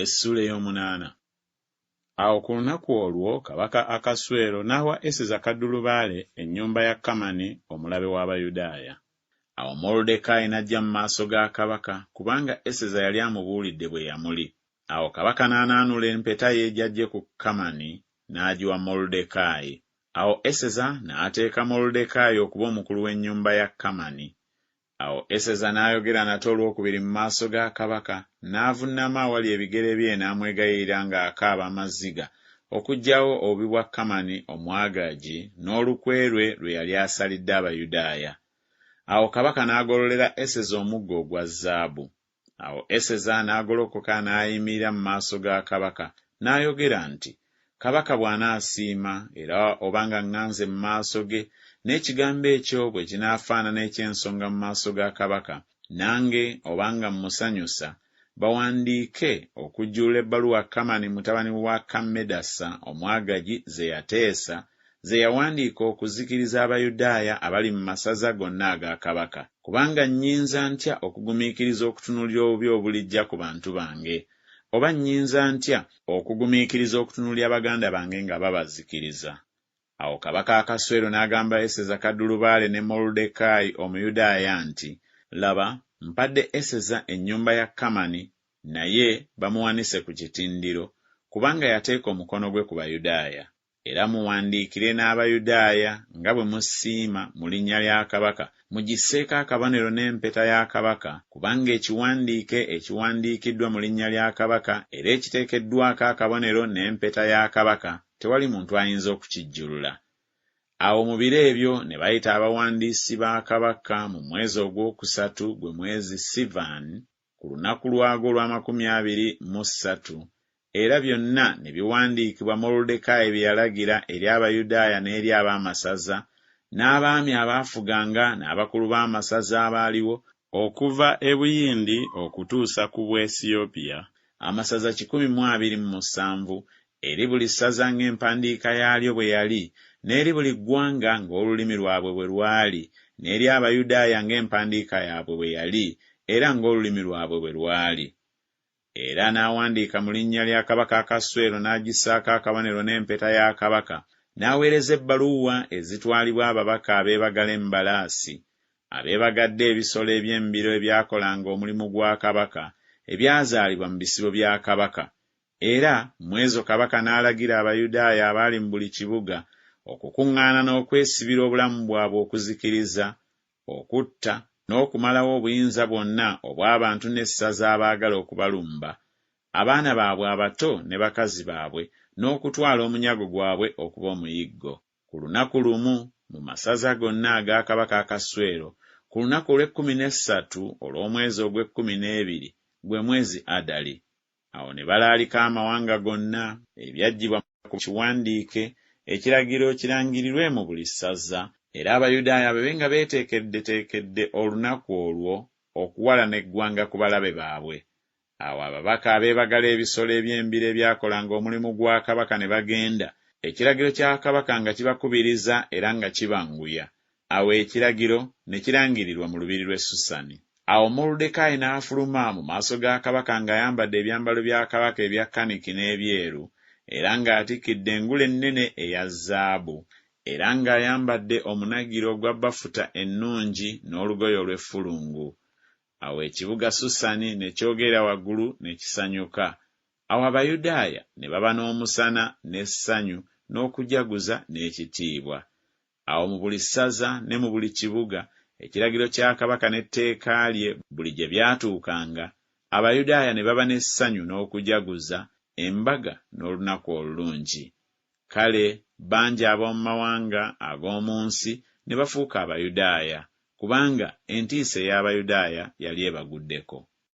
Essula ey'omunaana. Awo ku lunaku olwo kabaka Akaswero n'awa Eseza kaddulubaale ennyumba ya Kamani omulabe w'Abayudaaya. Awo Moluddekaayi n'ajja mu maaso ga kabaka kubanga Eseza yali amubuulidde bwe yamuli. Awo kabaka n'anaanula empeta ye gy'aggye ku Kamani n'agiwa Moluddekaayi. Awo Eseza n'ateeka Moluddekaayi okuba omukulu w'ennyumba ya Kamani. Awo Eseza n'ayogera nate olwokubiri mu maaso ga kabaka, n'avunnama awali ebigere bye n'amwegayirira ng'akaaba amaziga okuggyawo obubi bwa Kamani omwagaagi n'olukwe lwe yali asalidde Abayudaaya. Awo kabaka n'agololera Eseza omuggo ogwa zaabu. Awo Eseza n'agolokoka n'ayimirira mu maaso ga kabaka n'ayogera nti, kabaka bw'anaasiima era obanga ŋŋanze mu maaso ge, n'ekigambo ekyo bwe kinaafaanana eky'ensonga mu maaso ga kabaka, nange obanga mmusanyusa, bawandiike okujjuula ebbaluwa Kamani mutabani wa Kammedasa omwagaagi ze yateesa, ze yawandiika okuzikiriza Abayudaaya abali mu masaza gonna aga kabaka. Kubanga nnyinza ntya okugumiikiriza okutunuulira obubi obulijja ku bantu bange? Oba nnyinza ntya okugumiikiriza okutunuulira baganda bange nga babazikiriza? Awo kabaka Akaswero n'agamba Eseza kaddulubaale ne Moluddekaayi Omuyudaaya nti, laba, mpadde Eseza ennyumba ya Kamani, naye bamuwanise ku kitindiro, kubanga yateeka omukono gwe ku Bayudaaya. Era muwandiikire n'Abayudaaya nga bwe musiima mu linnya lya kabaka, mugisseeko akabonero n'empeta ya kabaka, kubanga ekiwandiike ekiwandiikiddwa mu linnya lya kabaka era ekiteekeddwako akabonero n'empeta ya kabaka, tewali muntu ayinza okukijjulula. Awo mu biro ebyo ne bayita abawandiisi ba kabaka mu mwezi ogwokusatu gwe mwezi Sivan, ku lunaku lwago olw'23, era byonna ne biwandiikibwa Moluddekaayi bye yalagira eri Abayudaaya n'eri ab'amasaza, n'abaami abaafuganga n'abakulu b'amasaza abaaliwo, okuva e Buyindi okutuusa ku Bwesiyopya, amasaza 127, eri buli ssaza ng'empandiika yaalyo bwe yali, n'eri buli ggwanga ng'olulimi lwabwe bwe lwali, n'eri Abayudaaya ng'empandiika yaabwe bwe yali, era ng'olulimi lwabwe bwe lwali. Era n'awandiika mu linnya lya kabaka Akaswero n'agissaako akabonero n'empeta ya kabaka, n'aweereza ebbaluwa ezitwalibwa ababaka abeebagala embalaasi, abeebagadde ebisolo eby'embiro ebyakolanga omulimu gwa kabaka, ebyazaalibwa mu bisibo bya kabaka. Era mu ezo kabaka n'alagira Abayudaaya abaali mu buli kibuga okukuŋŋaana n'okwesibira obulamu bwabwe okuzikiriza, okutta, n'okumalawo obuyinza bwonna obw'abantu n'essaza abaagala okubalumba, abaana baabwe abato ne bakazi baabwe, n'okutwala omunyago gwabwe okuba omuyiggo. Ku lunaku lumu mu masaza gonna aga kabaka Akaswero, ku lunaku olw'13 olw'omwezi ogw'12 gwe mwezi Adali. Awo ne balaalika amawanga gonna ebyaggyibwa ku kiwandiike, ekiragiro kirangirirwe mu buli ssaza, era Abayudaaya babe nga beeteekeddeteekedde olunaku olwo okuwalana eggwanga ku balabe baabwe. Awo ababaka abeebagala ebisolo eby'embiro ebyakolanga omulimu gwa kabaka ne bagenda, ekiragiro kya kabaka nga kibakubiriza era nga kibanguya. Awo ekiragiro ne kirangirirwa mu lubiri lw'e Susani. Awo Moluddekaayi n'afuluma mu maaso ga kabaka ng'ayambadde ebyambalo bya kabaka ebya kaniki n'ebyeru, era ng'atikkidde engule ennene eya zaabu, era ng'ayambadde omunagiro ogwa bafuta ennungi n'olugoye olw'effulungu. Awo ekibuga Susani ne kyogera waggulu ne kisanyuka. Awo Abayudaaya ne baba n'omusana n'essanyu n'okujaguza n'ekitiibwa. Awo mu buli ssaza ne mu buli kibuga, ekiragiro kya kabaka n'etteeka lye buli gye byatuukanga, Abayudaaya ne baba n'essanyu n'okujaguza, embaga n'olunaku olulungi. Kale bangi ab'omu mawanga ag'omu nsi ne bafuuka Abayudaaya, kubanga entiisa ey'Abayudaaya yali ebaguddeko.